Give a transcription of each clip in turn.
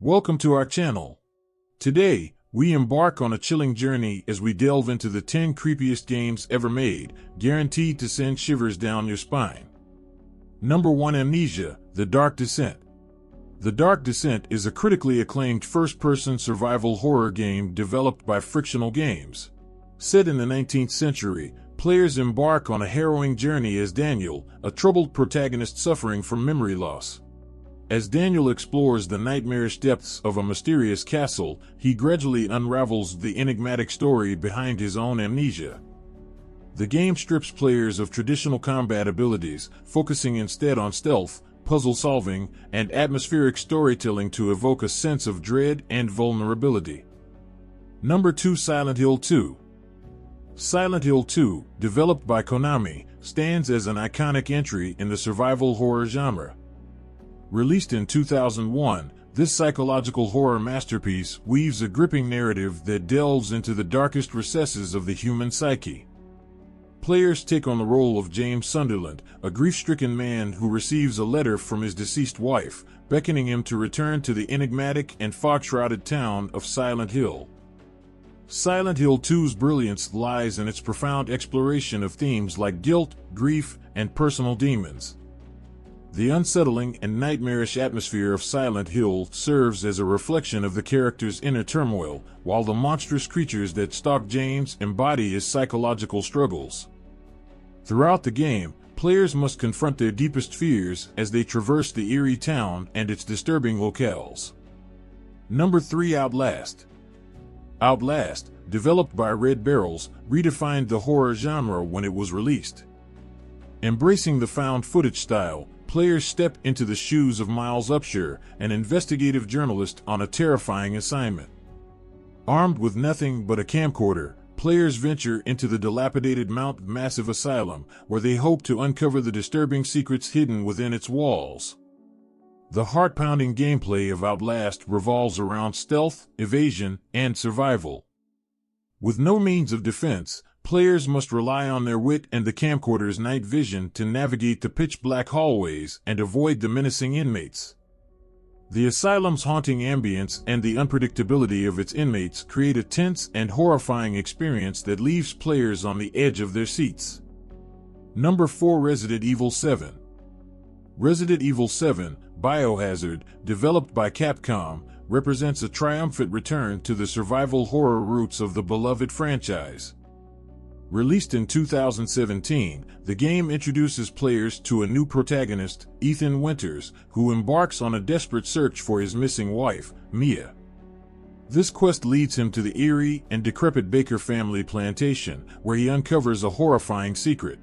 Welcome to our channel. Today, we embark on a chilling journey as we delve into the 10 creepiest games ever made, guaranteed to send shivers down your spine. Number 1. Amnesia, The Dark Descent. The Dark Descent is a critically acclaimed first-person survival horror game developed by Frictional Games. Set in the 19th century, players embark on a harrowing journey as Daniel, a troubled protagonist suffering from memory loss. As Daniel explores the nightmarish depths of a mysterious castle, he gradually unravels the enigmatic story behind his own amnesia. The game strips players of traditional combat abilities, focusing instead on stealth, puzzle solving, and atmospheric storytelling to evoke a sense of dread and vulnerability. Number 2. Silent Hill 2. Silent Hill 2, developed by Konami, stands as an iconic entry in the survival horror genre. Released in 2001, this psychological horror masterpiece weaves a gripping narrative that delves into the darkest recesses of the human psyche. Players take on the role of James Sunderland, a grief-stricken man who receives a letter from his deceased wife, beckoning him to return to the enigmatic and fog-shrouded town of Silent Hill. Silent Hill 2's brilliance lies in its profound exploration of themes like guilt, grief, and personal demons. The unsettling and nightmarish atmosphere of Silent Hill serves as a reflection of the character's inner turmoil, while the monstrous creatures that stalk James embody his psychological struggles. Throughout the game, players must confront their deepest fears as they traverse the eerie town and its disturbing locales. Number 3. Outlast. Outlast, developed by Red Barrels, redefined the horror genre when it was released. Embracing the found footage style, players step into the shoes of Miles Upshur, an investigative journalist on a terrifying assignment. Armed with nothing but a camcorder, players venture into the dilapidated Mount Massive Asylum, where they hope to uncover the disturbing secrets hidden within its walls. The heart-pounding gameplay of Outlast revolves around stealth, evasion, and survival. With no means of defense, players must rely on their wit and the camcorder's night vision to navigate the pitch-black hallways and avoid the menacing inmates. The asylum's haunting ambience and the unpredictability of its inmates create a tense and horrifying experience that leaves players on the edge of their seats. Number 4. Resident Evil 7. Resident Evil 7, Biohazard, developed by Capcom, represents a triumphant return to the survival horror roots of the beloved franchise. Released in 2017, the game introduces players to a new protagonist, Ethan Winters, who embarks on a desperate search for his missing wife, Mia. This quest leads him to the eerie and decrepit Baker family plantation, where he uncovers a horrifying secret.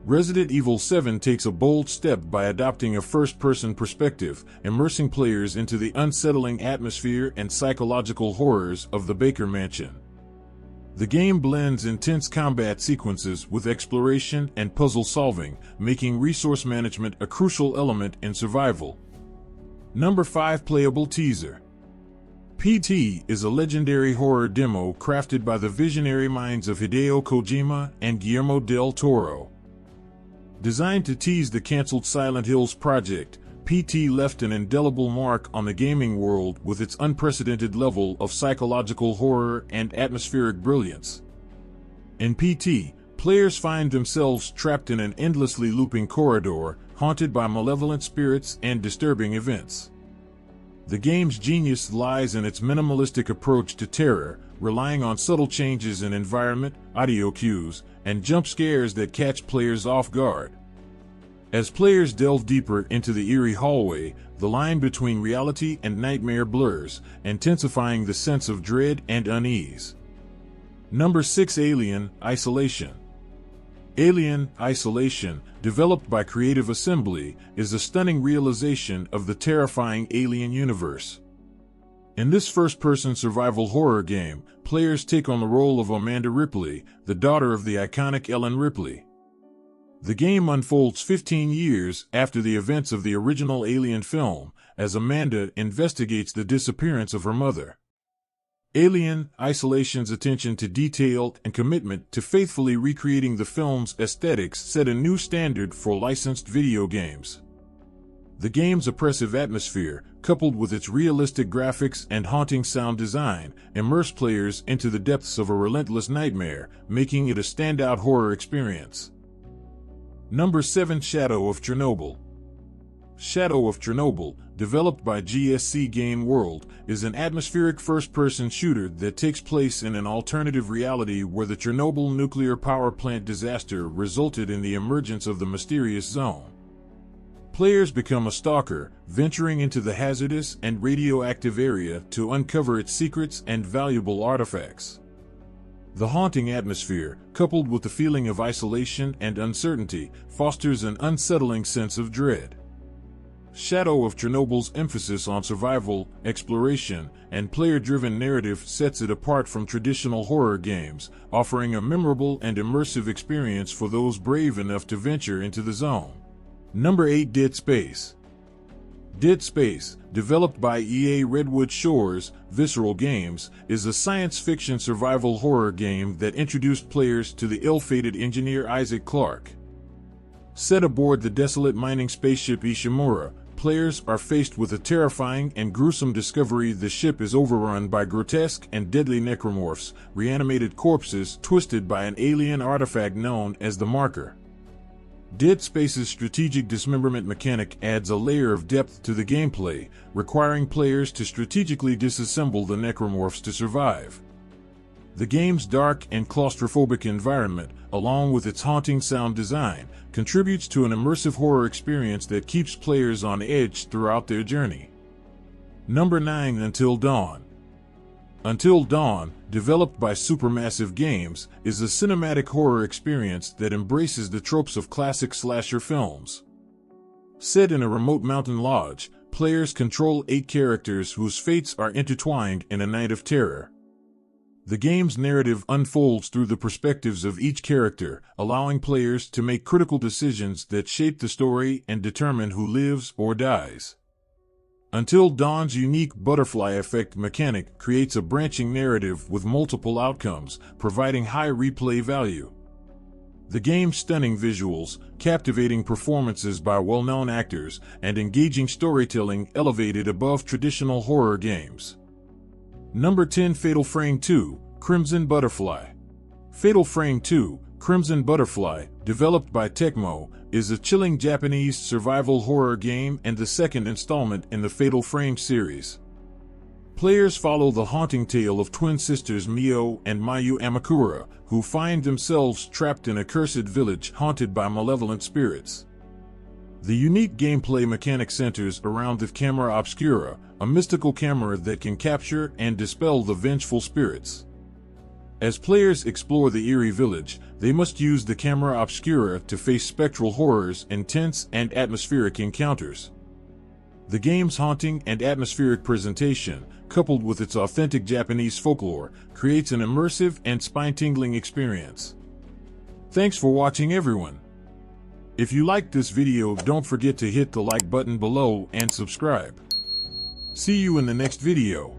Resident Evil 7 takes a bold step by adopting a first-person perspective, immersing players into the unsettling atmosphere and psychological horrors of the Baker Mansion. The game blends intense combat sequences with exploration and puzzle solving, making resource management a crucial element in survival. Number 5. Playable Teaser. PT is a legendary horror demo crafted by the visionary minds of Hideo Kojima and Guillermo del Toro. Designed to tease the cancelled Silent Hills project, PT left an indelible mark on the gaming world with its unprecedented level of psychological horror and atmospheric brilliance. In PT, players find themselves trapped in an endlessly looping corridor, haunted by malevolent spirits and disturbing events. The game's genius lies in its minimalistic approach to terror, relying on subtle changes in environment, audio cues, and jump scares that catch players off guard. As players delve deeper into the eerie hallway, the line between reality and nightmare blurs, intensifying the sense of dread and unease. Number 6. Alien Isolation. Alien Isolation, developed by Creative Assembly, is a stunning realization of the terrifying Alien universe. In this first-person survival horror game, players take on the role of Amanda Ripley, the daughter of the iconic Ellen Ripley. The game unfolds 15 years after the events of the original Alien film, as Amanda investigates the disappearance of her mother. Alien Isolation's attention to detail and commitment to faithfully recreating the film's aesthetics set a new standard for licensed video games. The game's oppressive atmosphere, coupled with its realistic graphics and haunting sound design, immerse players into the depths of a relentless nightmare, making it a standout horror experience. Number 7. Shadow of Chernobyl. Shadow of Chernobyl, developed by GSC Game World, is an atmospheric first-person shooter that takes place in an alternative reality where the Chernobyl nuclear power plant disaster resulted in the emergence of the mysterious zone. Players become a stalker, venturing into the hazardous and radioactive area to uncover its secrets and valuable artifacts. The haunting atmosphere, coupled with the feeling of isolation and uncertainty, fosters an unsettling sense of dread. Shadow of Chernobyl's emphasis on survival, exploration, and player-driven narrative sets it apart from traditional horror games, offering a memorable and immersive experience for those brave enough to venture into the zone. Number 8. Dead Space. Dead Space, developed by EA Redwood Shores, Visceral Games, is a science fiction survival horror game that introduced players to the ill-fated engineer Isaac Clarke. Set aboard the desolate mining spaceship Ishimura, players are faced with a terrifying and gruesome discovery: the ship is overrun by grotesque and deadly necromorphs, reanimated corpses twisted by an alien artifact known as the Marker. Dead Space's strategic dismemberment mechanic adds a layer of depth to the gameplay, requiring players to strategically disassemble the necromorphs to survive. The game's dark and claustrophobic environment, along with its haunting sound design, contributes to an immersive horror experience that keeps players on edge throughout their journey. Number 9. Until Dawn. Until Dawn, developed by Supermassive Games, is a cinematic horror experience that embraces the tropes of classic slasher films. Set in a remote mountain lodge, players control 8 characters whose fates are intertwined in a night of terror. The game's narrative unfolds through the perspectives of each character, allowing players to make critical decisions that shape the story and determine who lives or dies. Until Dawn's unique butterfly effect mechanic creates a branching narrative with multiple outcomes, providing high replay value. The game's stunning visuals, captivating performances by well-known actors, and engaging storytelling elevate it above traditional horror games. Number 10. Fatal Frame 2, Crimson Butterfly. Fatal Frame 2, Crimson Butterfly, developed by Tecmo, is a chilling Japanese survival horror game and the second installment in the Fatal Frame series. Players follow the haunting tale of twin sisters Mio and Mayu Amakura, who find themselves trapped in a cursed village haunted by malevolent spirits. The unique gameplay mechanic centers around the camera obscura, a mystical camera that can capture and dispel the vengeful spirits. As players explore the eerie village, they must use the camera obscura to face spectral horrors, intense and atmospheric encounters. The game's haunting and atmospheric presentation, coupled with its authentic Japanese folklore, creates an immersive and spine-tingling experience. Thanks for watching, everyone. If you liked this video, don't forget to hit the like button below and subscribe. See you in the next video.